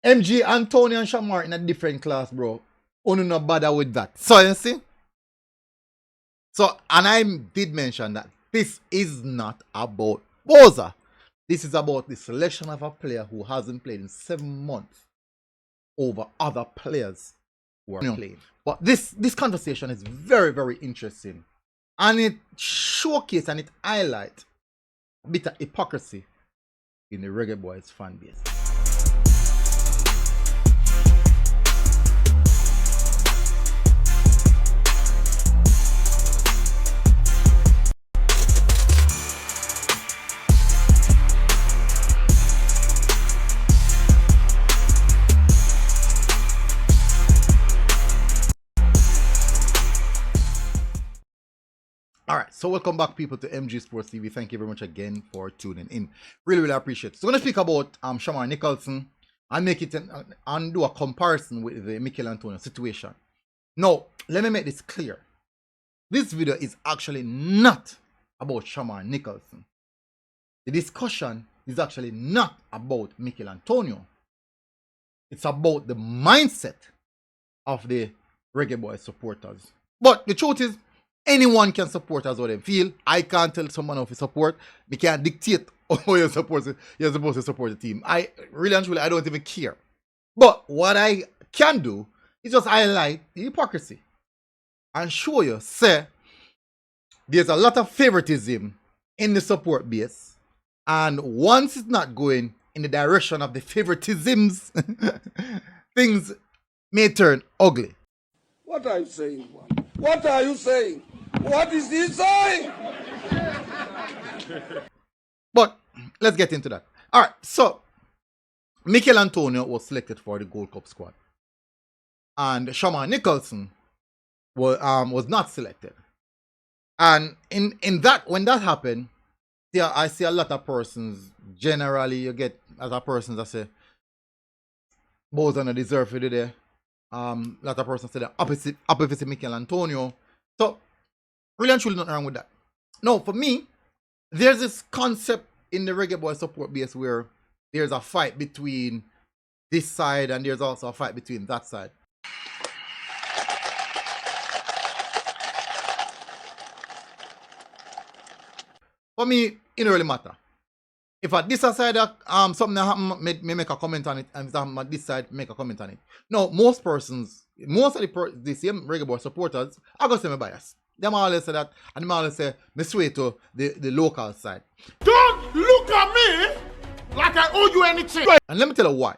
MG, Antonio, and Shamar in a different class, bro. Only no bother with that. So you see? So, and I did mention that this is not about Boza. This is about the selection of a player who hasn't played in 7 months over other players who are playing. But this conversation is very, very interesting. And it showcases and it highlights a bit of hypocrisy in the Reggae Boyz fan base. Alright, so welcome back people to MG Sports TV. Thank you very much again for tuning in. Really, really appreciate it. So I'm going to speak about Shamar Nicholson and make it and do a comparison with the Mikel Antonio situation. Now, let me make this clear. This video is actually not about Shamar Nicholson. The discussion is actually not about Mikel Antonio. It's about the mindset of the Reggae Boyz supporters. But the truth is, anyone can support as what they feel. I can't tell someone of his support. We can't dictate how you're supposed to support the team. I really and truly, I don't even care. But what I can do is just highlight the hypocrisy and show you, say, there's a lot of favoritism in the support base. And once it's not going in the direction of the favoritisms, things may turn ugly. What are you saying, man? What are you saying? What is he saying? But let's get into that. All right, so Mikel Antonio was selected for the Gold Cup squad, and Shamar Nicholson was not selected. And in that, when that happened, yeah, I see a lot of persons. Generally, you get as a person that say, "Both don't deserve it today." A lot of persons say the opposite Mikel Antonio. So really and truly nothing wrong with that. No, for me, there's this concept in the Reggae Boyz support base where there's a fight between this side and there's also a fight between that side. For me, it don't really matter. If at this side something happen, me make a comment on it, and if at this side, make a comment on it. No, most of the same Reggae Boyz supporters are going to say me bias. Them always say that, and them always say me sway to the local side. Don't look at me like I owe you anything. And let me tell you why.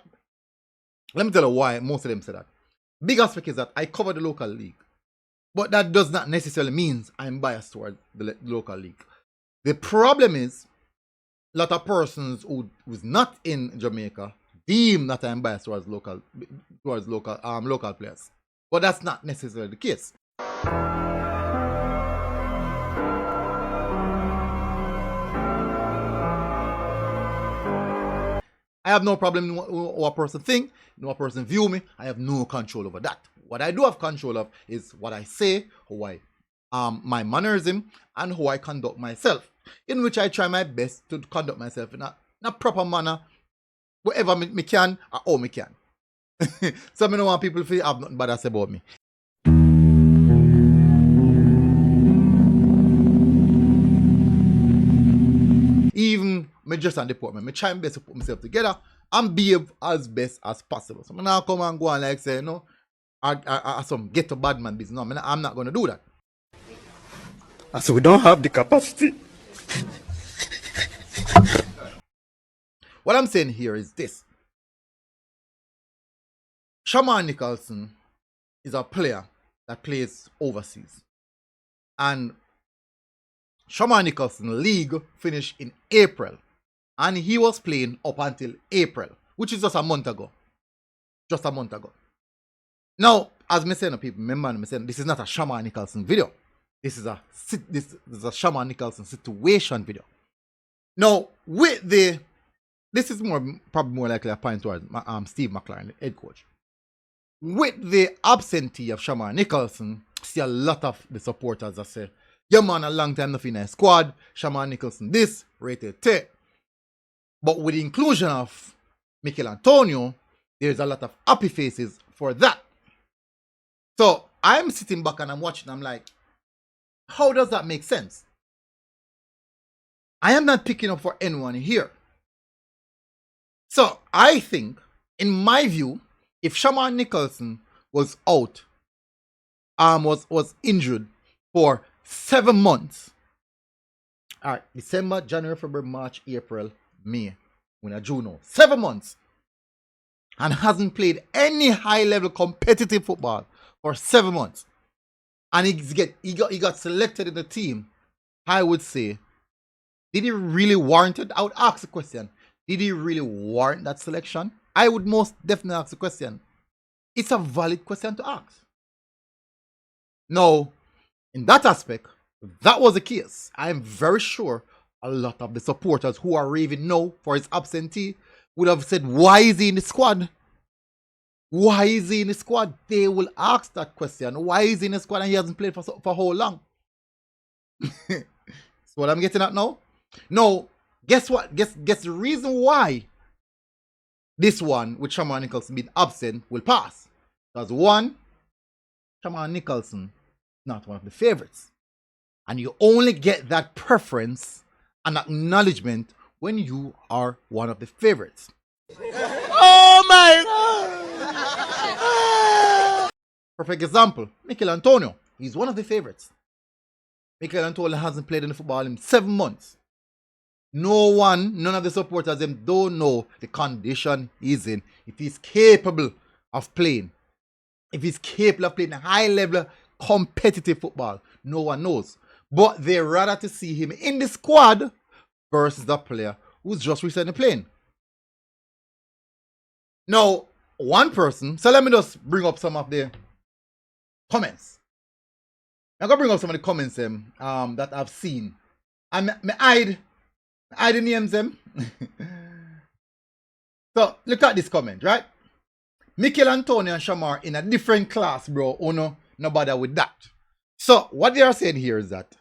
Let me tell you why most of them say that. Big aspect is that I cover the local league. But that does not necessarily mean I'm biased towards the local league. The problem is, a lot of persons who's not in Jamaica deem that I'm biased towards local players. But that's not necessarily the case. I have no problem in what a person think, in what a person view me. I have no control over that. What I do have control of is what I say, my mannerism, and how I conduct myself. In which I try my best to conduct myself in a proper manner, wherever me can or how me can. So I don't want people to feel have nothing bad to say about me. Even me just on department, me try my best to put myself together and behave as best as possible. So I now come and go and like say, I some get to bad man business. No, I'm not going to do that. So we don't have the capacity. What I'm saying here is this. Shamar Nicholson is a player that plays overseas. And Shamar Nicholson league finished in April. And he was playing up until April, which is just a month ago. Just a month ago. Now, as me saying, people, remember me saying, this is not a Shamar Nicholson video. This is a Shamar Nicholson situation video. Now, this is probably more likely a point towards Steve McLaren, the head coach. With the absentee of Shamar Nicholson, see a lot of the supporters that say, yeah man, a long time nothing in a squad, Shamar Nicholson this, rated T. But with the inclusion of Mikel Antonio, there's a lot of happy faces for that. So I'm sitting back and I'm watching. I'm like, how does that make sense? I am not picking up for anyone here. So I think, in my view, if Shamar Nicholson was out, was injured for 7 months, all right, December, January, February, March, April, May, June, 7 months, and hasn't played any high-level competitive football for 7 months, and he got selected in the team, I would say, did he really warrant it? I would ask the question, did he really warrant that selection? I would most definitely ask the question. It's a valid question to ask. Now, in that aspect, if that was the case, I am very sure a lot of the supporters who are raving no for his absentee would have said, why is he in the squad? Why is he in the squad? They will ask that question. Why is he in the squad and he hasn't played for how long? That's what I'm getting at now. No, guess what? Guess the reason why this one with Shamar Nicholson being absent will pass. Because one, Shamar Nicholson is not one of the favorites. And you only get that preference and acknowledgement when you are one of the favorites. Oh my God! Perfect example, Mikel Antonio. He's one of the favorites. Mikel Antonio hasn't played in the football in 7 months. None of the supporters them don't know the condition he's in. If he's capable of playing. If he's capable of playing high level competitive football. No one knows. But they rather to see him in the squad versus the player who's just recently playing. Now, one person, so let me just bring up some of the comments. I'm going to bring up some of the comments that I've seen. And I the names them. So, look at this comment, right? Mikel Antonio and Shamar in a different class, bro. Oh no, no bother with that. So, what they are saying here is that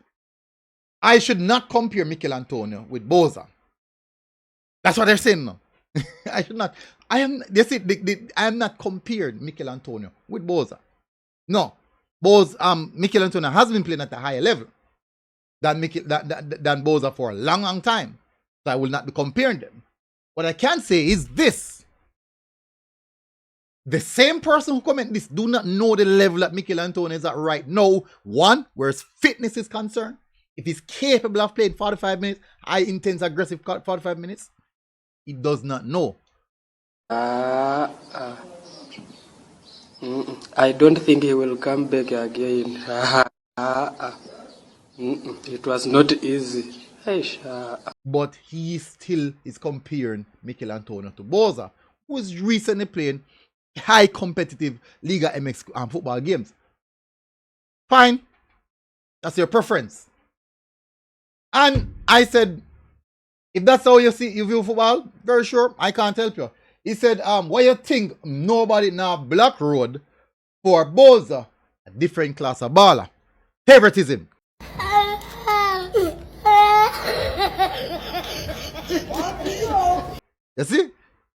I should not compare Mikel Antonio with Boza. That's what they're saying now. I should not. I am not comparing Mikel Antonio with Boza. No. Mikel Antonio has been playing at a higher level than Boza for a long, long time. So I will not be comparing them. What I can say is this. The same person who comment this do not know the level that Mikel Antonio is at right now. One, where his fitness is concerned. If he's capable of playing 45 minutes, high intense aggressive 45 minutes, he does not know. I don't think he will come back again. It was not easy. But he still is comparing Mikel Antonio to Boza, who is recently playing high competitive Liga MX football games. Fine. That's your preference. And I said, if that's how you view football, very sure, I can't help you. He said, what you think nobody now Black Road for Boza, a different class of baller. Favoritism. You see?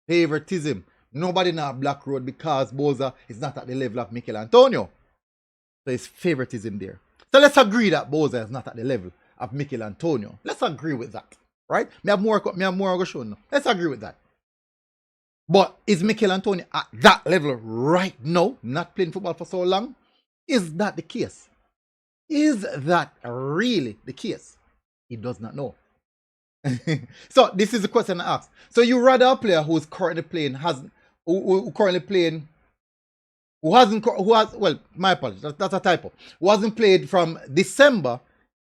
Favoritism. Nobody now Black Road because Boza is not at the level of Mikel Antonio. So it's favoritism there. So let's agree that Boza is not at the level of Mikel Antonio. Let's agree with that. Right? Me have more to show now. Let's agree with that. But is Mikel Antonio at that level right now, not playing football for so long? Is that the case? Is that really the case? He does not know. So this is the question I ask. So you rather a player who is currently playing my apologies, that's a typo. Who hasn't played from December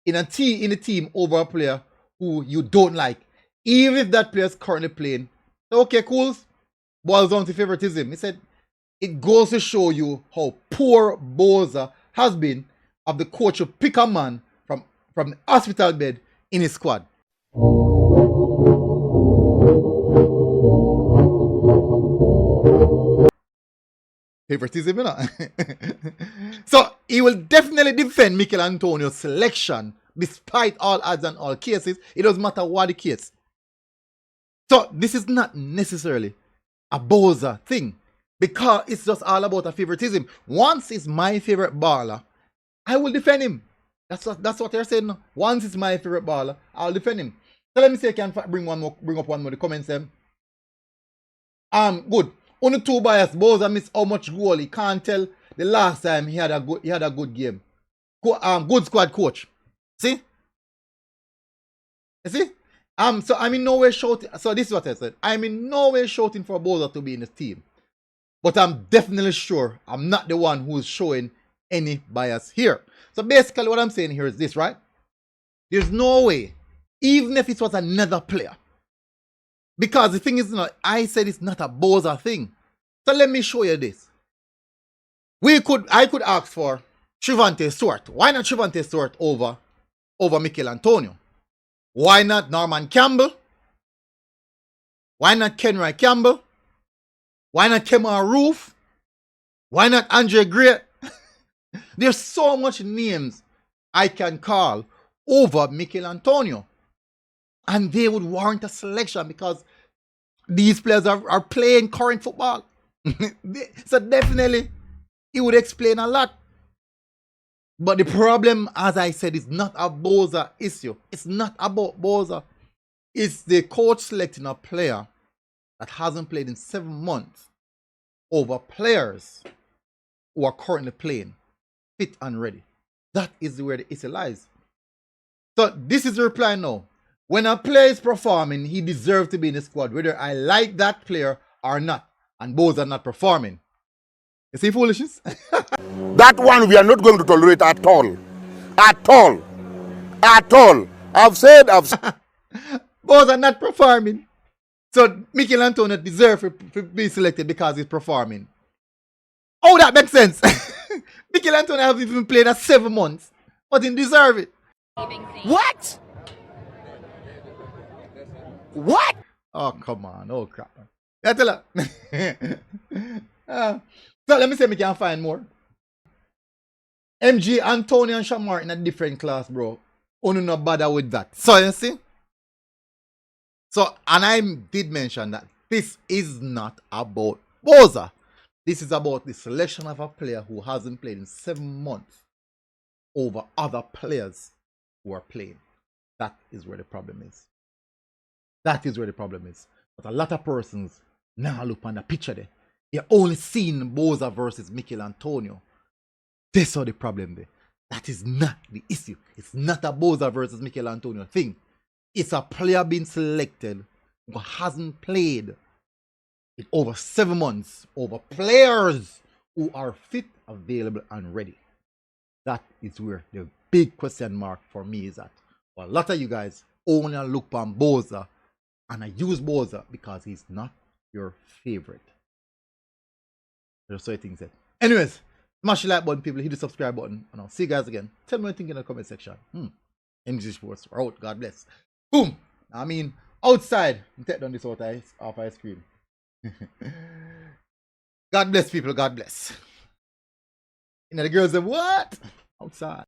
in a team over a player who you don't like, even if that player is currently playing. Okay, cool. Boils down to favoritism. He said it goes to show you how poor Boza has been of the coach to pick a man from the hospital bed in his squad. Favoritism, you know? So he will definitely defend Mikel Antonio's selection despite all odds and all cases. It doesn't matter what the case. So this is not necessarily a Boza thing. Because it's just all about a favoritism. Once he's my favorite baller, I will defend him. That's what they're saying. Once it's my favorite baller, I'll defend him. So let me see if I can bring up one more. The comments them. Good. Only two bias. Boza missed how much goal. He can't tell the last time he had a good game. Good squad coach. See? You see? So I'm in no way shouting. So this is what I said. I'm in no way shouting for Boza to be in the team. But I'm definitely sure I'm not the one who's showing any bias here. So basically what I'm saying here is this, right? There's no way, even if it was another player. Because the thing is, I said it's not a Boza thing. So let me show you this. I could ask for Trevante Stewart. Why not Trevante Stewart over Mikel Antonio? Why not Norman Campbell? Why not Kenroy Campbell? Why not Kemar Roof? Why not Andre Gray? There's so much names I can call over Mikel Antonio. And they would warrant a selection because these players are playing current football. So definitely, it would explain a lot. But the problem, as I said, is not a Boza issue. It's not about Boza. It's the coach selecting a player that hasn't played in 7 months over players who are currently playing fit and ready. That is where the issue lies. So this is the reply now. When a player is performing, he deserves to be in the squad, whether I like that player or not. And Boza not performing. You see foolishness? That one we are not going to tolerate at all. At all. At all. I've said. Boza not performing. So Mikel Antonio deserves to be selected because he's performing. Oh, that makes sense. Mikel Antonio hasn't even played at 7 months, but he deserve it. What? What? Oh, come on. Oh, crap. Yeah, tell her. So let me see if we can find more. MG, Antonio, and Shamar in a different class, bro. Only no bother with that. So you see? So, and I did mention that this is not about Boza. This is about the selection of a player who hasn't played in 7 months over other players who are playing. That is where the problem is. That is where the problem is. But a lot of persons now look on the picture there. You're only seeing Boza versus Mikel Antonio. That's how the problem there. That is not the issue. It's not a Boza versus Mikel Antonio thing. It's a player being selected who hasn't played in over 7 months over players who are fit, available, and ready. That is where the big question mark for me is at. But a lot of you guys only look on Boza, and I use Boza because he's not your favorite. There's so things said. Anyways, smash the like button, people. Hit the subscribe button, and I'll see you guys again. Tell me what you think in the comment section. MG Sports, we're out. God bless. Boom. I mean, outside. Take down this off ice cream. God bless, people. God bless. You know, the girls say, what? Outside.